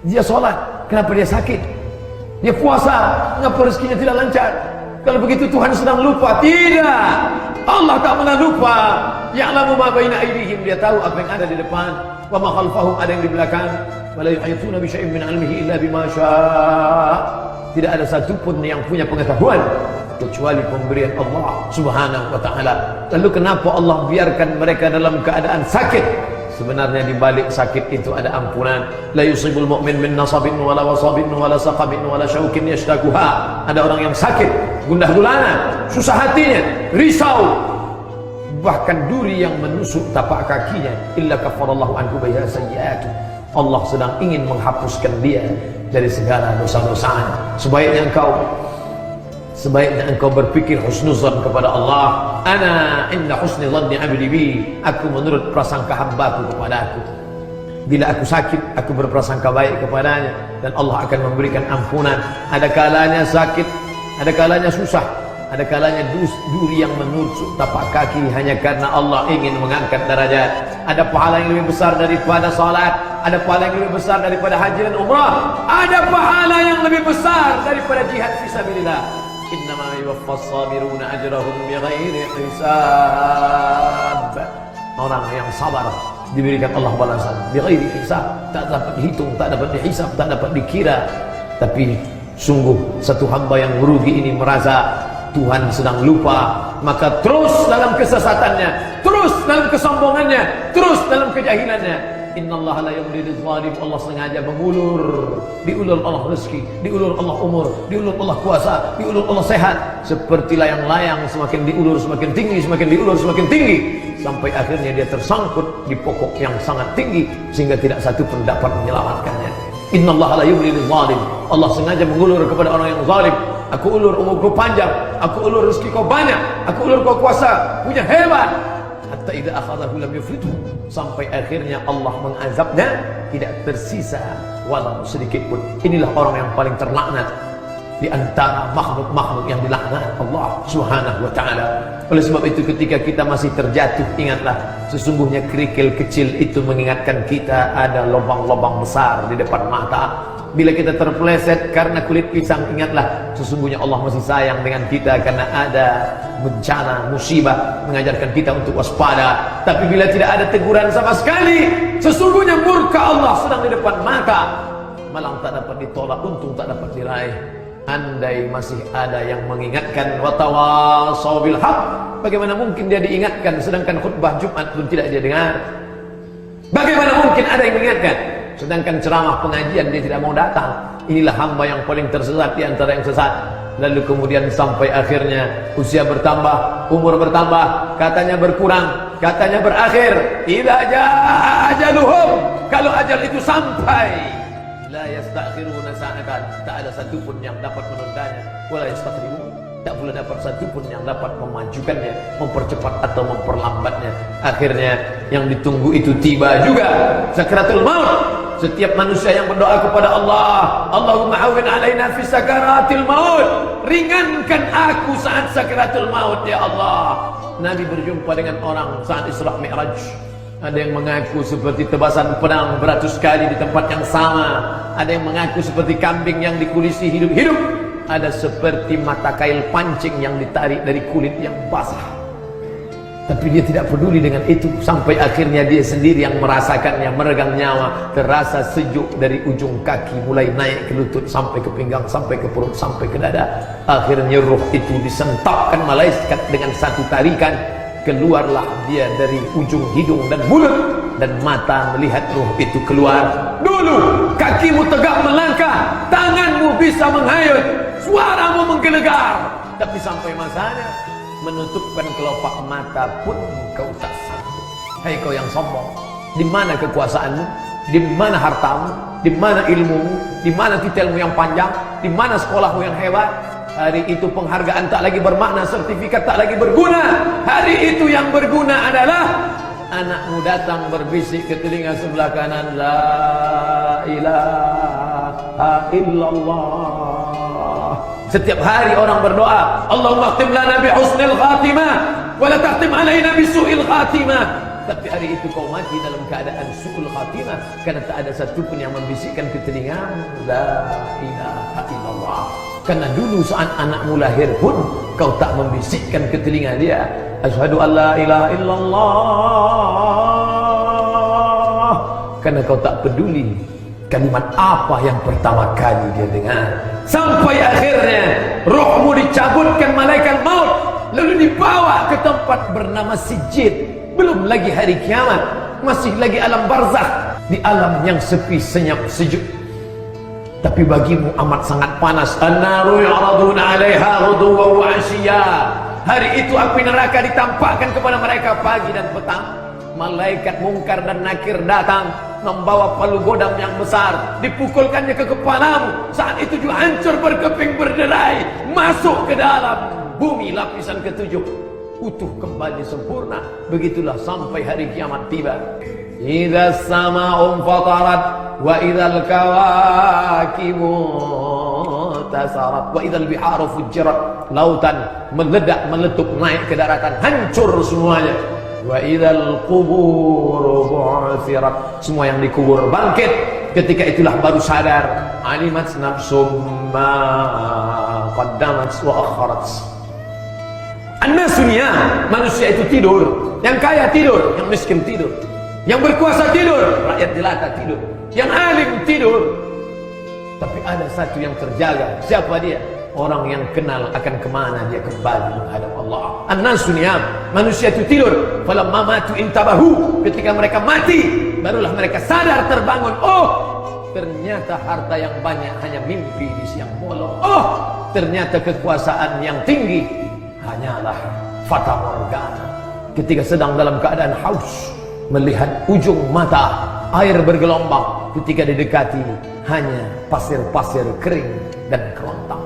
Dia sholat, kenapa dia sakit? Dia puasa, kenapa rezekinya tidak lancar? Kalau begitu Tuhan sedang lupa? Tidak, Allah tak pernah lupa. Ya'lamu ma baina aydihim, dia tahu apa yang ada di depan, wa ma khalfahum, ada yang di belakang. Wa la yuhituna bi syai'in min 'ilmihi illa bima syaa'. Tidak ada satupun yang punya pengetahuan kecuali pemberian Allah Subhanahu wa ta'ala. Lalu kenapa Allah biarkan mereka dalam keadaan sakit? Sebenarnya di balik sakit itu ada ampunan. La yusibul mu'min min nasabin wala wasabin wala saqabin wala syaukin yashtakuha. Ada orang yang sakit, gundah gulana, susah hatinya, risau, bahkan duri yang menusuk tapak kakinya. Illa kafarallahu anhu biha sayyi'atu. Allah sedang ingin menghapuskan dia dari segala dosa-dosanya. Sebaiknya engkau berpikir husnuzan kepada Allah. Ana inda husni dhanni 'abdi bi. Aku menurut prasangka hambaku kepada aku. Bila aku sakit, aku berprasangka baik kepadanya, dan Allah akan memberikan ampunan. Ada kalanya sakit, ada kalanya susah, ada kalanya duri yang menusuk tapak kaki hanya karena Allah ingin mengangkat derajat. Ada pahala yang lebih besar daripada salat, ada pahala yang lebih besar daripada haji dan umrah, ada pahala yang lebih besar daripada jihad fisabilillah. Innama yuwaffas sabiruna ajrahum bighairi hisab. Orang yang sabar diberikan Allah balasan bighairi hisab, tak dapat dihitung, tak dapat dihisab, tak dapat dikira. Tapi sungguh satu hamba yang merugi ini merasa Tuhan sedang lupa, maka terus dalam kesesatannya, terus dalam kesombongannya, terus dalam kejahilannya. Innallaha la yumli lidh-dhalim. Allah sengaja mengulur, diulur Allah rezeki, diulur Allah umur, diulur Allah kuasa, diulur Allah sehat. Seperti layang-layang, semakin diulur semakin tinggi, semakin diulur semakin tinggi, sampai akhirnya dia tersangkut di pokok yang sangat tinggi sehingga tidak satu pun dapat menyelamatkannya. Innallaha la yumli lidh-dhalim. Allah sengaja mengulur kepada orang yang zalim. Aku ulur umurku panjang, aku ulur rezeki kau banyak, aku ulur kau kuasa, punya hebat. Hatta idza akhadhahu lam yuflithu, sampai akhirnya Allah mengazabnya, tidak tersisa walau sedikit pun. Inilah orang yang paling terlaknat di antara makhluk-makhluk yang dilaknat Allah Subhanahu wa ta'ala. Oleh sebab itu ketika kita masih terjatuh, ingatlah sesungguhnya kerikil kecil itu mengingatkan kita ada lubang-lubang besar di depan mata. Bila kita terpeleset karena kulit pisang, ingatlah sesungguhnya Allah masih sayang dengan kita karena ada bencana, musibah mengajarkan kita untuk waspada. Tapi bila tidak ada teguran sama sekali, sesungguhnya murka Allah sedang di depan mata. Malang tak dapat ditolak, untung tak dapat diraih. Andai masih ada yang mengingatkan watawasau bil haq, bagaimana mungkin dia diingatkan sedangkan khutbah Jumat pun tidak dia dengar? Bagaimana mungkin ada yang mengingatkan sedangkan ceramah pengajian dia tidak mau datang? Inilah hamba yang paling tersesat di antara yang sesat. Lalu kemudian sampai akhirnya usia bertambah, umur bertambah, katanya berkurang, katanya berakhir. Idza jaa ajaluhum, kalau ajal itu sampai, la yastakhiruna sa'atan, tak ada satupun yang dapat menundanya, wala yastaqdimun, tak pula dapat satupun yang dapat memajukannya, mempercepat atau memperlambatnya. Akhirnya yang ditunggu itu tiba juga, sakratul maut. Setiap manusia yang berdoa kepada Allah, Allahumma awin alaina fi sakaratil maut, ringankan aku saat sakaratul maut ya Allah. Nabi berjumpa dengan orang saat Isra Mi'raj. Ada yang mengaku seperti tebasan pedang beratus kali di tempat yang sama. Ada yang mengaku seperti kambing yang dikulisi hidup-hidup. Ada seperti mata kail pancing yang ditarik dari kulit yang basah. Tapi dia tidak peduli dengan itu. Sampai akhirnya dia sendiri yang merasakannya, meregang nyawa. Terasa sejuk dari ujung kaki, mulai naik ke lutut, sampai ke pinggang, sampai ke perut, sampai ke dada. Akhirnya ruh itu disentapkan malaikat dengan satu tarikan. Keluarlah dia dari ujung hidung dan mulut, dan mata melihat ruh itu keluar. Dulu kakimu tegak melangkah, tanganmu bisa menghayut, suaramu menggelegar. Tapi sampai masanya menutupkan kelopak mata pun kau tak sanggup. Hai kau yang sombong, di mana kekuasaanmu? Di mana hartamu? Di mana ilmumu? Di mana titelmu yang panjang? Di mana sekolahmu yang hebat? Hari itu penghargaan tak lagi bermakna, sertifikat tak lagi berguna. Hari itu yang berguna adalah anakmu datang berbisik ke telinga sebelah kanan, la ilaha illallah. Setiap hari orang berdoa, Allahumma khtim lana bi husnil khatimah wa la takhtim alaina bi su'il khatimah. tapi hari itu kau mati dalam keadaan su'ul khatimah, karena tak ada satupun yang membisikkan ke telingamu la ilaha illallah. Karena dulu saat anakmu lahir pun kau tak membisikkan ke telinga dia asyhadu an la ilaha illallah, karena kau tak peduli kalimat apa yang pertama kali dia dengar. Sampai akhirnya rohmu dicabutkan malaikat maut, lalu dibawa ke tempat bernama Sijjin. Belum lagi hari kiamat, masih lagi alam barzakh, di alam yang sepi, senyap, sejuk. Tapi bagimu amat sangat panas. An-naru yu'raduna 'alaiha ghuduwwan wa 'ashiyya. Hari itu api neraka ditampakkan kepada mereka pagi dan petang. Malaikat mungkar dan nakir datang membawa palu godam yang besar, dipukulkannya ke kepalamu. Saat itu juga hancur berkeping berderai, masuk ke dalam bumi lapisan ketujuh, utuh kembali sempurna. Begitulah sampai hari kiamat tiba. Idza sama'u fatarat wa idzal kawakibu tasarat wa idzal biharu fujirat. Lautan meledak meletup naik ke daratan, hancur semuanya. Wa idzal qubur bu'thirat. Semua yang dikubur bangkit. Ketika itulah baru sadar, alimat nafsum ma qaddamat wa akharat. An-nasunya, manusia itu tidur. Yang kaya tidur, yang miskin tidur. Yang berkuasa tidur, rakyat jelata tidur. Yang alim tidur. Tapi ada satu yang terjaga. Siapa dia? Orang yang kenal akan kemana dia kembali menghadap Allah. An-nasunya, manusia itu tidur. Falamma matu intabahu. Ketika mereka mati, barulah mereka sadar terbangun. Oh, ternyata harta yang banyak hanya mimpi di siang bolong. Oh, ternyata kekuasaan yang tinggi hanyalah fata morgana. Ketika sedang dalam keadaan haus, melihat ujung mata air bergelombang, ketika didekati hanya pasir-pasir kering dan kerontang.